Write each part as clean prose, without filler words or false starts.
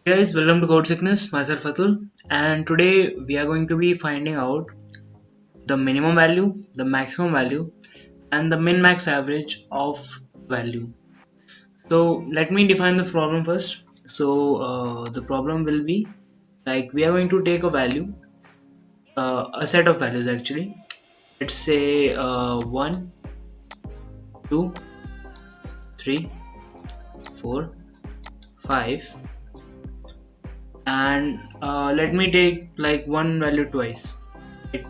Hey guys, welcome to Code Sickness. Myself Atul, and today we are going to be finding out the minimum value, the maximum value, and the min max average of value. So let me define the problem first. So the problem will be like we are going to take a value, a set of values actually. Let's say 1, 2, 3, 4, 5, and let me take like one value twice. Right?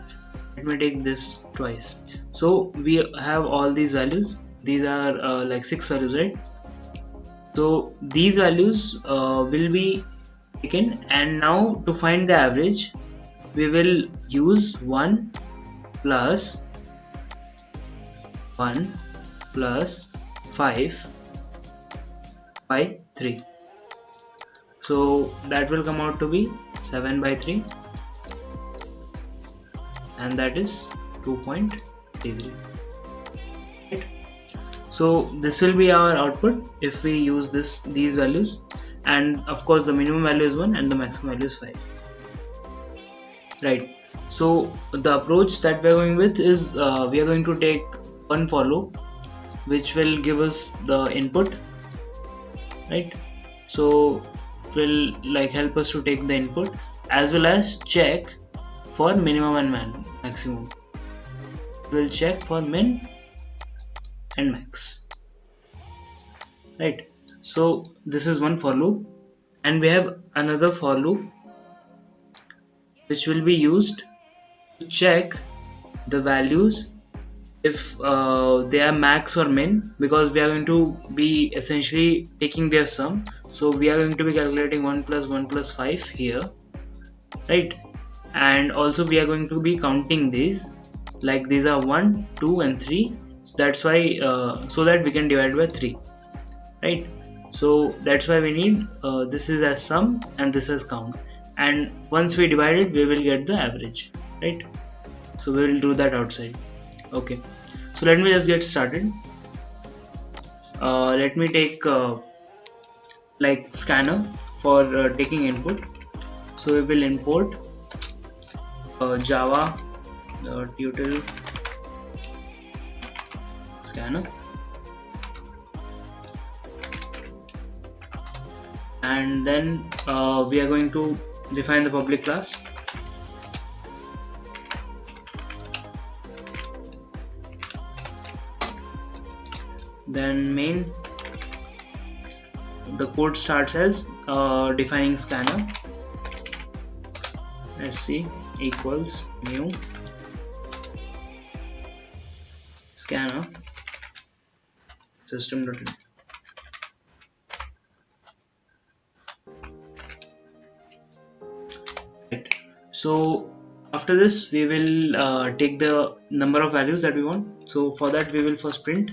Let me take this twice. So we have all these values. These are like 6 values, right? So these values will be taken, and now to find the average we will use 1 plus 1 plus 5 by 3. So that will come out to be 7 by 3, and that is 2.33. Right? So this will be our output if we use these values, and of course the minimum value is 1 and the maximum value is 5. Right. So the approach that we are going with is we are going to take one for loop which will give us the input, right? So it will like help us to take the input as well as check for minimum and maximum. We'll check for min and max, right? So this is one for loop, and we have another for loop which will be used to check the values if they are max or min, because we are going to be essentially taking their sum. So we are going to be calculating 1 plus 1 plus 5 here, right? And also we are going to be counting these, like these are 1, 2 and 3. So that's why so that we can divide by 3, right? So that's why we need this is as sum and this as count, and once we divide it we will get the average, right? So we will do that outside. Okay, so let me just get started. Let me take like scanner for taking input. So we will import java util scanner, and then we are going to define the public class. Then main, the code starts as defining scanner sc equals new scanner system.in. Right. So after this we will take the number of values that we want. So for that we will first print.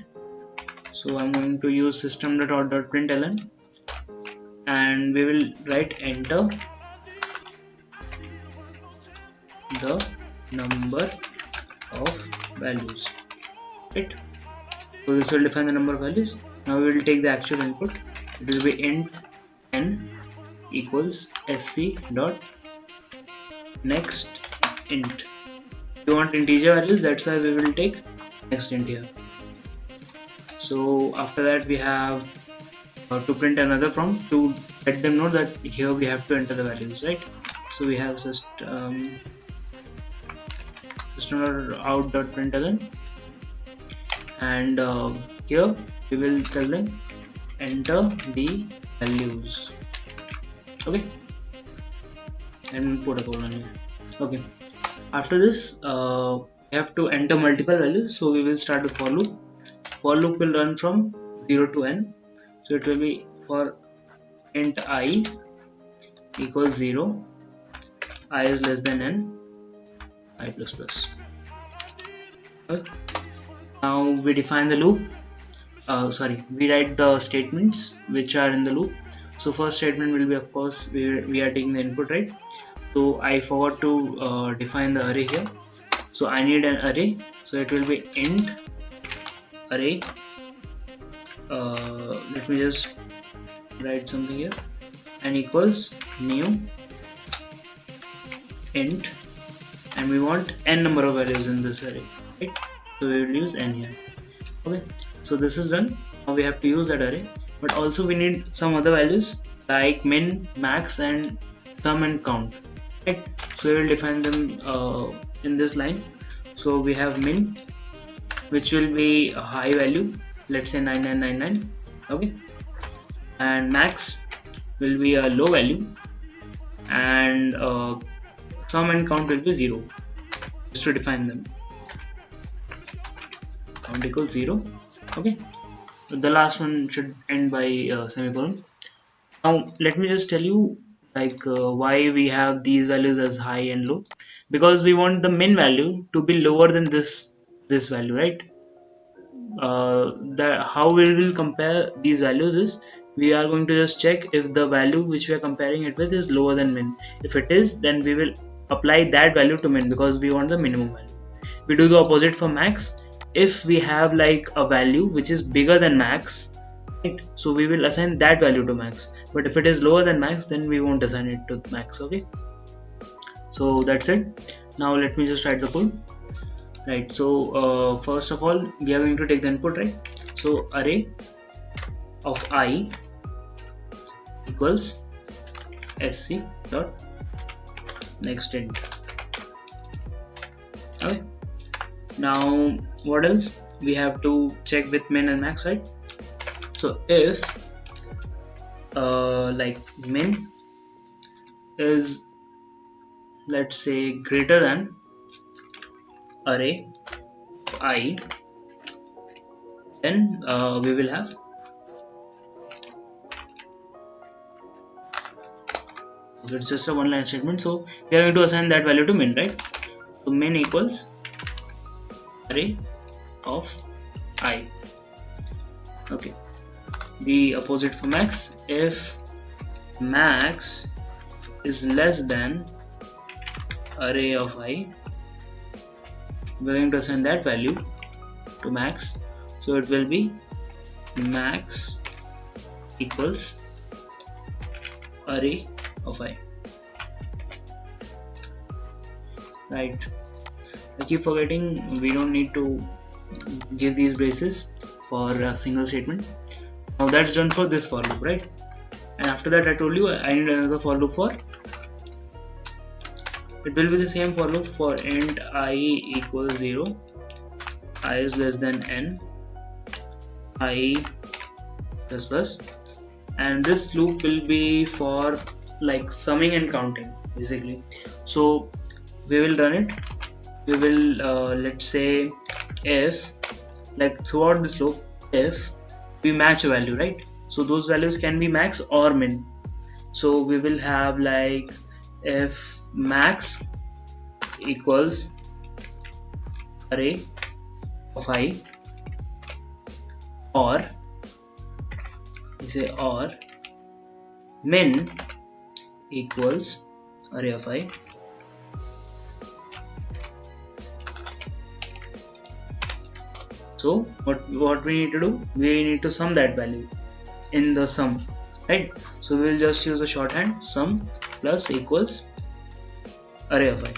So I'm going to use system.out.println, and we will write enter the number of values, right? So this will define the number of values. Now we will take the actual input. It will be int n equals sc dot next int. We want integer values, that's why we will take next int here. So after that we have to print another prompt to let them know that here we have to enter the values, right? So we have system.out.println, and here we will tell them enter the values. Okay, and put a colon here. Okay, after this we have to enter multiple values, so we will start the for loop. For loop will run from 0 to n. So it will be for int I equals 0, I is less than n, I plus plus. Okay. Now we define the loop. We write the statements which are in the loop. So first statement will be, of course, we are taking the input, right? So I forgot to define the array here. So I need an array. So it will be int array. Let me just write something here. and equals new int, and we want n number of values in this array, right? So we will use n here. Okay, so this is done. Now we have to use that array, but also we need some other values like min, max, and sum and count, right? So we will define them in this line. So we have min, which will be a high value, let's say 9999, okay, and max will be a low value, and sum and count will be 0, just to define them. Count equals 0, okay. The last one should end by semicolon. Now let me just tell you like why we have these values as high and low, because we want the min value to be lower than this value, right? That how we will compare these values is we are going to just check if the value which we are comparing it with is lower than min. If it is, then we will apply that value to min because we want the minimum value. We do the opposite for max. If we have like a value which is bigger than max, right, so we will assign that value to max, but if it is lower than max, then we won't assign it to max. Okay, so that's it. Now let me just write the code. Right, so first of all we are going to take the input, right? So array of I equals sc dot next int. Okay, now what else? We have to check with min and max, right? So if like min is, let's say, greater than array of I, then we will have it's just a one line statement, so we are going to assign that value to min, right? So min equals array of I. Okay, the opposite for max, if max is less than array of I, we're going to assign that value to max, so it will be max equals array of I. Right, I keep forgetting we don't need to give these braces for a single statement. Now that's done for this for loop, right? And after that I told you I need another for loop for, it will be the same for loop for int I equals 0, I is less than n, I plus plus, and this loop will be for like summing and counting basically. So we will run it. We will let's say if like throughout this loop, if we match a value, right? So those values can be max or min. So we will have like if max equals array of I, or we say or min equals array of I. So what we need to do, we need to sum that value in the sum, right? So we will just use a shorthand, sum plus equals array of I.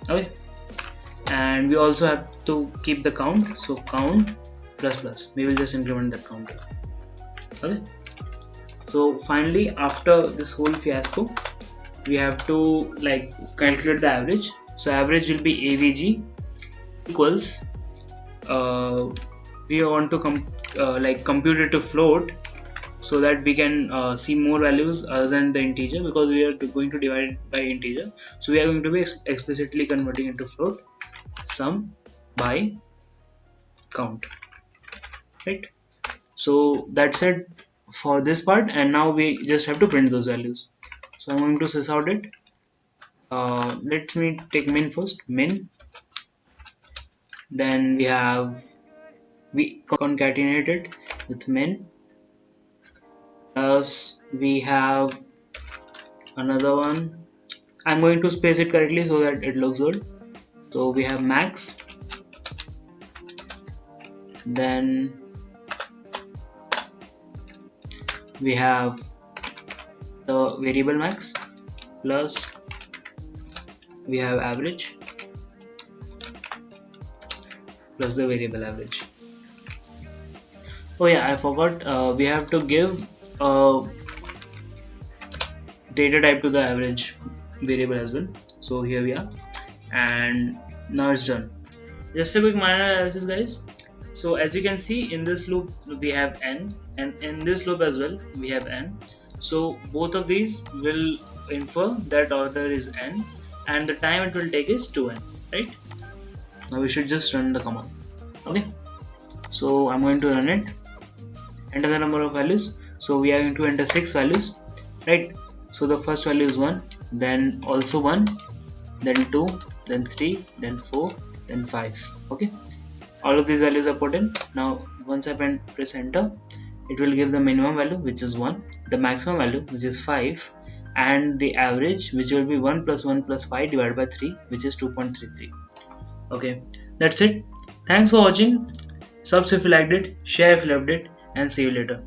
Okay, and we also have to keep the count, so count plus plus, we will just implement that counter. Okay, so finally after this whole fiasco, we have to like calculate the average. So average will be avg equals we want to like compute it to float, so that we can see more values other than the integer, because we are going to divide it by integer. So we are going to be explicitly converting it to float, sum by count, right? So that's it for this part, and now we just have to print those values. So I'm going to sys out it. Let me take min first, min, then we concatenate it with min, plus we have another one. I'm going to space it correctly so that it looks good. So we have max, then we have the variable max plus we have average plus the variable average. Oh yeah, I forgot, we have to give a data type to the average variable as well. So here we are, and now it's done. Just a quick minor analysis, guys. So as you can see, in this loop we have n, and in this loop as well we have n. So both of these will infer that order is n, and the time it will take is 2n, right? Now we should just run the command. Okay, so I'm going to run it. Enter the number of values. So we are going to enter 6 values, right? So the first value is 1, then also 1, then 2, then 3, then 4, then 5. Okay, all of these values are put in. Now once I press enter, it will give the minimum value, which is 1, the maximum value, which is 5, and the average, which will be 1 plus 1 plus 5 divided by 3, which is 2.33. Okay, that's it. Thanks for watching. Subs if you liked it, share if you loved it, and see you later.